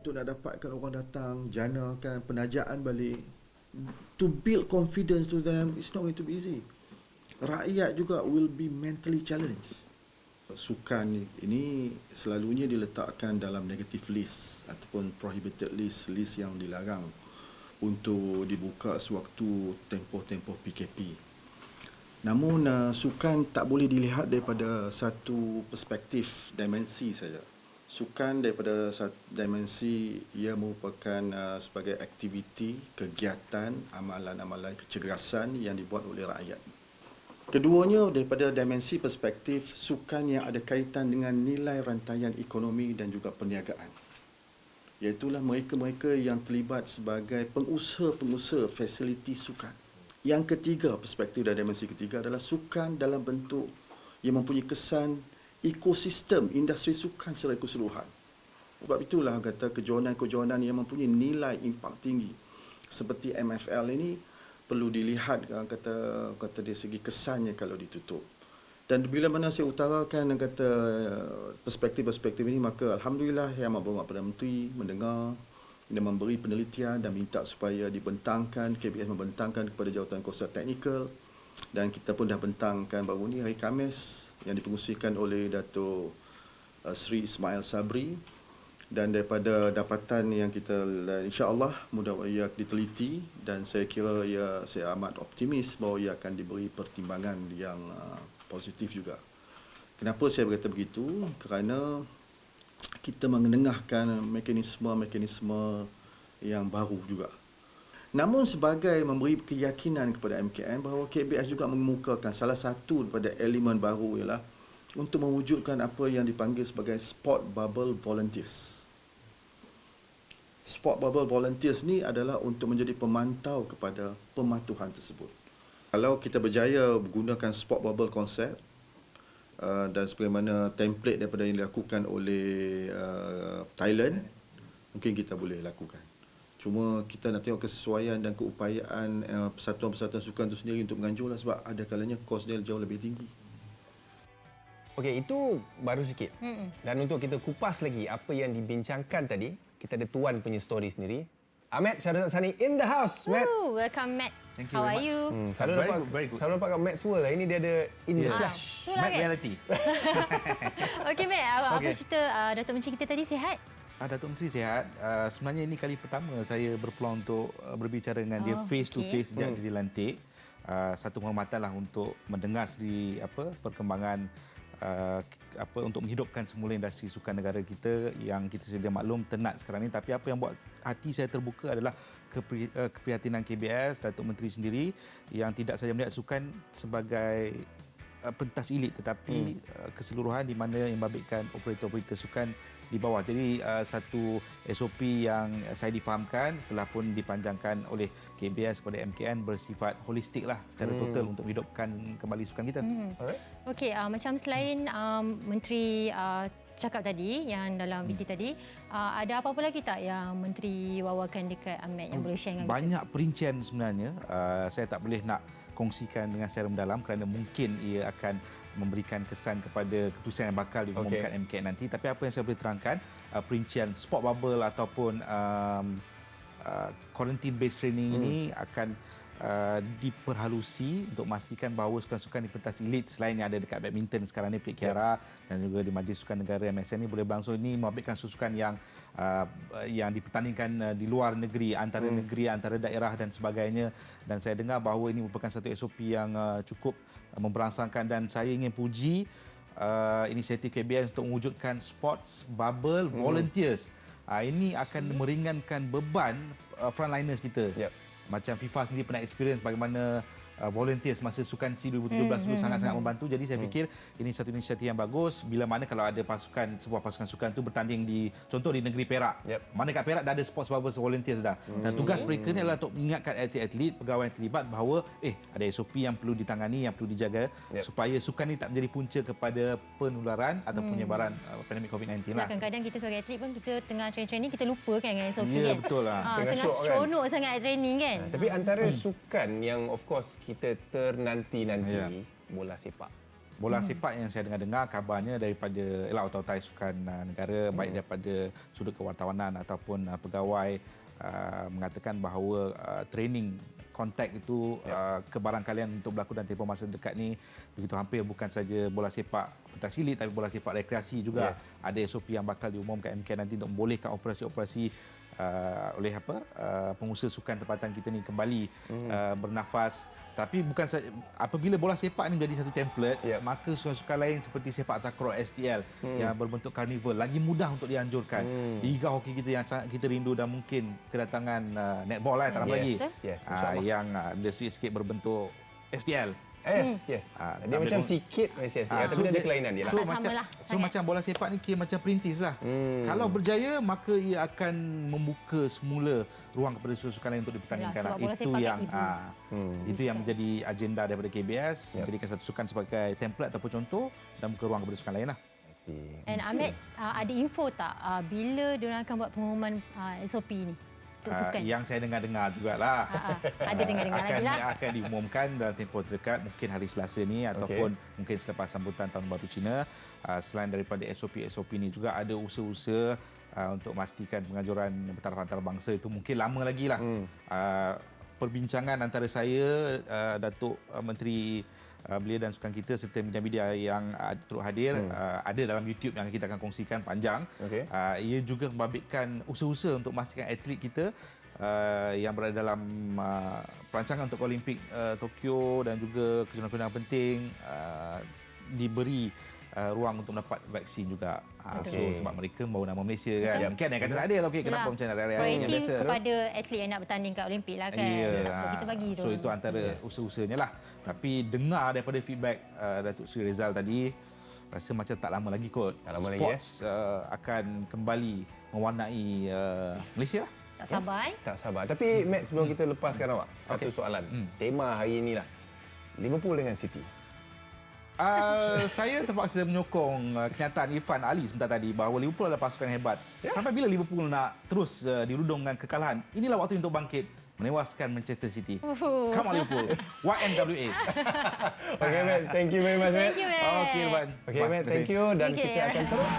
untuk nak dapatkan orang datang, janakan penajaan balik, to build confidence to them, it's not going to be easy. Rakyat juga will be mentally challenged. Sukan ini selalunya diletakkan dalam negative list ataupun prohibited list, list yang dilarang untuk dibuka sewaktu tempoh-tempoh PKP. Namun sukan tak boleh dilihat daripada satu perspektif, dimensi saja. Sukan daripada satu dimensi, ia merupakan sebagai aktiviti, kegiatan, amalan-amalan kecergasan yang dibuat oleh rakyat. Keduanya daripada dimensi perspektif sukan yang ada kaitan dengan nilai rantaian ekonomi dan juga perniagaan. Iaitulah mereka-mereka yang terlibat sebagai pengusaha-pengusaha fasiliti sukan. Yang ketiga, perspektif dan dimensi ketiga adalah sukan dalam bentuk yang mempunyai kesan ekosistem industri sukan secara keseluruhan. Sebab itulah kata kejohanan-kejohanan yang mempunyai nilai impak tinggi seperti MFL ini perlu dilihat kata dari segi kesannya kalau ditutup. Dan bila mana saya utarakan kata perspektif-perspektif ini, maka alhamdulillah Yang Amat Perdana Menteri mendengar dan memberi penelitian dan minta supaya dibentangkan, KBS membentangkan kepada Jawatan Kuasa Teknikal, dan kita pun dah bentangkan baru ni hari Khamis yang dipengerusikan oleh Dato' Sri Ismail Sabri, dan daripada dapatan yang kita insya-Allah mudah ia diteliti, dan saya kira saya amat optimis bahawa ia akan diberi pertimbangan yang positif juga. Kenapa saya berkata begitu? Kerana kita mengenengahkan mekanisme-mekanisme yang baru juga. Namun sebagai memberi keyakinan kepada MKN bahawa KBS juga mengemukakan salah satu daripada elemen baru ialah untuk mewujudkan apa yang dipanggil sebagai Sport Bubble Volunteers. Sport Bubble Volunteers ni adalah untuk menjadi pemantau kepada pematuhan tersebut. Kalau kita berjaya menggunakan Sport Bubble konsep, dan sebagaimana template daripada yang dilakukan oleh Thailand, mungkin kita boleh lakukan. Cuma kita nak tengok kesesuaian dan keupayaan persatuan-persatuan sukan itu sendiri untuk menganjurlah, sebab ada kalanya kos dia jauh lebih tinggi. Okey, itu baru sikit. Dan untuk kita kupas lagi apa yang dibincangkan tadi, kita ada Tuan punya story sendiri. Ahmed Syahrazad Sani in the house, Matt. Welcome, Matt. Thank you How very are you? Very good. Selalu nampak kat Matt's World lah. Ini dia ada in the flash. Itulah Matt kan? reality. Okey, Matt. Apa cerita Datuk Menteri kita tadi sihat? Datuk Menteri sihat. Sebenarnya ini kali pertama saya berpeluang untuk berbicara dengan dia face to face sejak dia dilantik. Satu penghormatanlah untuk mendengar sendiri perkembangan untuk menghidupkan semula industri sukan negara kita yang kita sedia maklum tenat sekarang ini. Tapi apa yang buat hati saya terbuka adalah keprihatinan KBS, Datuk Menteri sendiri, yang tidak saja melihat sukan sebagai pentas elit tetapi keseluruhan di mana yang membabitkan operator-operator sukan di bawah. Jadi satu SOP yang saya difahamkan telah pun dipanjangkan oleh KBS kepada MKN bersifat holistik lah secara total untuk menghidupkan kembali sukan kita. Okey, macam selain Menteri cakap tadi yang dalam BT tadi, ada apa-apa lagi tak yang Menteri wawakan dekat Ahmed yang boleh share dengan kita? Banyak perincian sebenarnya. Saya tak boleh nak kongsikan dengan secara mendalam kerana mungkin ia akan memberikan kesan kepada keputusan yang bakal diumumkan MKN nanti. Tapi apa yang saya boleh terangkan, perincian sport bubble ataupun quarantine based training ini akan diperhalusi untuk memastikan bahawa sukan-sukan di pentas elit selain yang ada dekat badminton sekarang ni, Pelik Kiara, dan juga di Majlis Sukan Negara MSN ni boleh berlangsung. Ini membabitkan sukan yang dipertandingkan di luar negeri, antara daerah dan sebagainya. Dan saya dengar bahawa ini merupakan satu SOP yang cukup memberangsangkan, dan saya ingin puji inisiatif KBS untuk mewujudkan sports bubble volunteers. Ini akan meringankan beban frontliners kita. Macam FIFA sendiri pernah experience bagaimana volunteers masa Sukan SEA 2017 dulu sangat-sangat membantu. Jadi saya fikir ini satu inisiatif yang bagus. Bila mana kalau ada sebuah pasukan sukan itu bertanding di contoh di negeri Perak. Mana kat Perak dah ada sports bubble volunteers dah. Dan tugas mereka ni adalah untuk mengingatkan atlet-atlet, pegawai yang terlibat bahawa ada SOP yang perlu ditangani, yang perlu dijaga supaya sukan ni tak menjadi punca kepada penularan atau penyebaran pandemik COVID-19 lah. Kadang-kadang kita sebagai atlet pun kita tengah training kita lupa kan dengan SOP kan. Ya, betul lah. Tengah seronok sangat training kan. Tapi antara sukan yang of course kita ternanti-nanti, bola sepak. Bola sepak yang saya dengar kabarnya daripada otoritas sukan negara, baik daripada sudut kewartawanan ataupun pegawai mengatakan bahawa training kontak itu kebarangkalian untuk berlaku dalam tempoh masa dekat ni begitu hampir bukan saja bola sepak pentas elit tapi bola sepak rekreasi juga. Ada SOP yang bakal diumumkan MK nanti untuk membolehkan operasi-operasi oleh pengusaha sukan tempatan kita ni kembali bernafas. Tapi bukan saja apabila bola sepak ini menjadi satu template, maka sukan-sukan lain seperti sepak takraw STL yang berbentuk karnival lagi mudah untuk dianjurkan. Liga hoki kita yang sangat kita rindu dan mungkin kedatangan netball lah tak lama lagi. Yang ada sikit berbentuk STL. Yes. Dia macam sikit Malaysia tapi ada kelainan dia lah. Macam bola sepak ni kira macam perintis lah. Kalau berjaya maka ia akan membuka semula ruang kepada sukan lain untuk dipertandingkan. Itu yang menjadi agenda daripada KBS, menjadikan satu sukan sebagai template ataupun contoh dan membuka ruang kepada sukan lain lah. And Ahmed, ada info tak bila diorang akan buat pengumuman SOP ni? Yang saya dengar-dengar jugalah. Ada dengar-dengar lagi lah. Akan diumumkan dalam tempoh terdekat, mungkin hari Selasa ni ataupun mungkin selepas sambutan Tahun Baru Cina. Selain daripada SOP ini juga ada usaha-usaha untuk memastikan penganjuran bertaraf antarabangsa itu mungkin lama lagi lah. Perbincangan antara saya, Datuk Menteri Belia dan Sukan kita serta media-media yang turut hadir ada dalam YouTube yang kita akan kongsikan panjang. Ia juga membabitkan usaha-usaha untuk memastikan atlet kita yang berada dalam perancangan untuk Olimpik Tokyo dan juga kejuaraan penting diberi ruang untuk mendapat vaksin juga. So sebab mereka membawa nama Malaysia kan. Mungkin yang kata tak adil kenapa macam hari-hari yang biasa. Kepada atlet yang nak bertanding kat Olimpik lah kan. Kita bagi tu. So itu antara usaha-usahanya lah. Tapi dengar daripada feedback Datuk Seri Rizal tadi, rasa macam tak lama lagi kot. Sports akan kembali mewarnai Malaysia lah. Tak sabar Tak sabar. Tapi Matt, sebelum kita lepaskan awak, satu soalan. Tema hari inilah Liverpool dengan City. Saya terpaksa menyokong kenyataan Irfan Ali sebentar tadi bahawa Liverpool adalah pasukan hebat. Sampai bila Liverpool nak terus dirudung dengan kekalahan? Inilah waktu untuk bangkit, menewaskan Manchester City. Come on Liverpool. YNWA. Okay, Matt. Thank you very much, Matt. Thank you, Matt. Okay, Irfan. Okay, Matt. Thank you. Dan kita akan terus